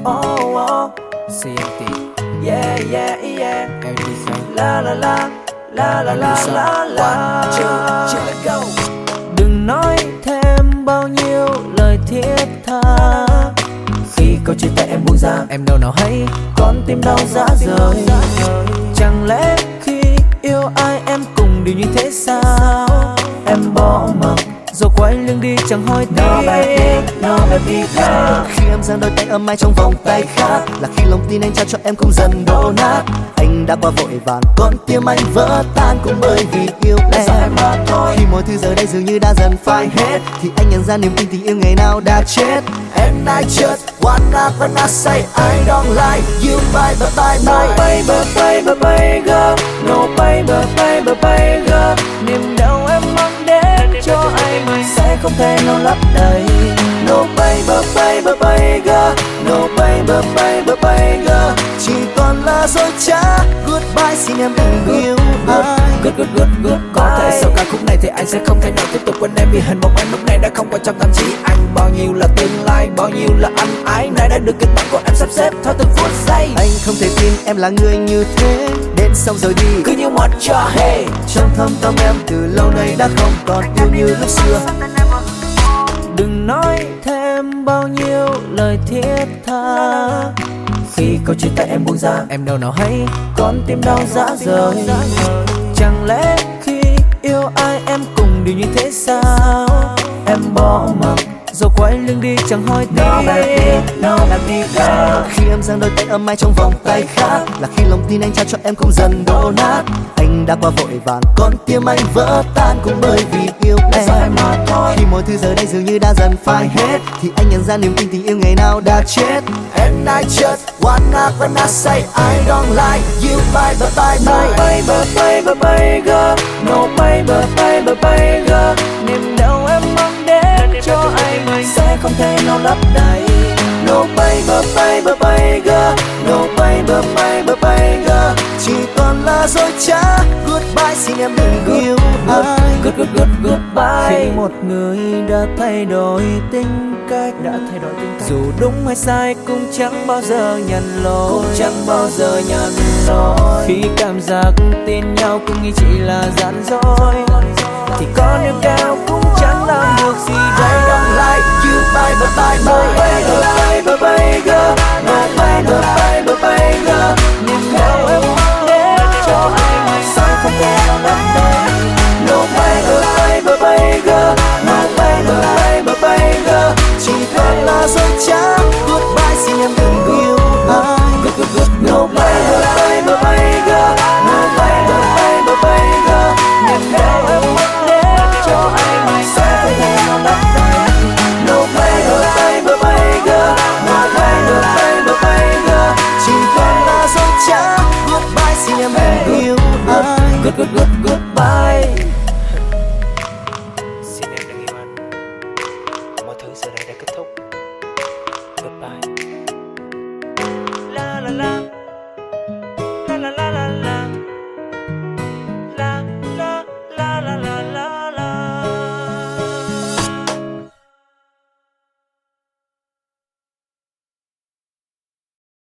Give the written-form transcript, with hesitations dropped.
Oh, oh. CMT, Yeah, yeah, yeah. LDC. La la la, la la la la la. One, two, let's go. Đừng nói thêm bao nhiêu lời thiết tha. Khi câu chia tay em buông ra, Em đâu nào hay con tim đau rã rời. Chẳng lẽ khi yêu ai em cũng đều như thế sao? Em bỏ mặc rồi quay lưng đi chẳng hỏi tiếc. No baby girl. Khi em giang đôi tay ấm ái trong vòng tay khác, là khi lòng tin anh trao cho em cũng dần đổ nát. Anh đã qua vội vàng, con tim anh vỡ tan cũng bởi vì yêu em. Khi mọi thứ giờ đây dường như đã dần phai hết, thì anh nhận ra niềm tin tình yêu ngày nào đã chết. And I just wanna when I say I don't like you, bye bye bye bye. No baby, baby, baby girl. No baby, baby, baby girl. Niềm đau em mang đến cho anh sẽ không thể nào lấp đầy. No baby, baby, baby girl. No baby, baby, baby girl. Chỉ còn là dối trá. Goodbye, xin em đừng yêu anh. Goodbye. Có thể sau ca khúc này thì anh sẽ không thể nào tiếp tục quên em, vì hình bóng anh lúc này đã không quan trọng tâm trí anh. Bao nhiêu là tương lai, bao nhiêu là anh ái, nay đã được kịch bản của em sắp xếp theo từng phút giây. Anh không thể tin em là người như thế, đến xong rồi đi Cứ như một trò hề. trong thâm tâm em từ lâu nay đã không còn yêu như lúc xưa. Đừng nói thêm bao nhiêu lời thiết tha. Khi câu chia tay em buông ra, Em đâu nào hay con tim đau rã rời. Chẳng lẽ khi yêu ai em cũng đều như thế sao? Em bỏ mặc rồi quay lưng đi chẳng hỏi tiếc. No baby girl. Khi em giang đôi tay ấm ái trong vòng tay khác, là khi lòng tin anh trao cho em cũng dần đổ nát. Anh đã qua vội vàng, con tim anh vỡ tan cũng bởi vì yêu em. Khi mọi thứ giờ đây dường như đã dần phai hết, thì anh nhận ra niềm tin tình yêu ngày nào đã chết. And I just wanna when I say I don't like you, bye bye bye No bye. baby, baby, baby girl. No baby, baby, baby girl. Niềm đau em mang đến cho anh sẽ không thể nào lấp đầy. No baby, baby, baby girl. No baby, baby, baby girl. Chỉ còn là dối trá. Goodbye, xin em đừng yêu anh. Goodbye. Khi một người đã thay đổi tính cách, Dù đúng hay sai cũng chẳng bao giờ nhận lỗi. cũng chẳng bao giờ nhận lỗi. Khi cảm giác tin nhau cũng nghĩ chỉ là giận dỗi, thì có niềm cao cũng chẳng làm được gì I đâu. don't like you, bye bye bye No bye. baby, baby girl. No baby, baby, baby girl. Niềm đau em mang đến cho anh sẽ không thể nào lấp đầy. No baby, baby, baby girl. No baby, baby, baby girl. Chỉ còn là dối trá. Goodbye, xin em đừng yêu anh. No baby, baby, baby girl. No baby, baby, baby girl. Niềm đau em mang đến cho anh sẽ không thể nào lấp đầy. No baby, baby, baby girl. No baby, baby, baby girl. Chỉ còn là dối trá. Goodbye, xin em đừng yêu anh. Goodbye.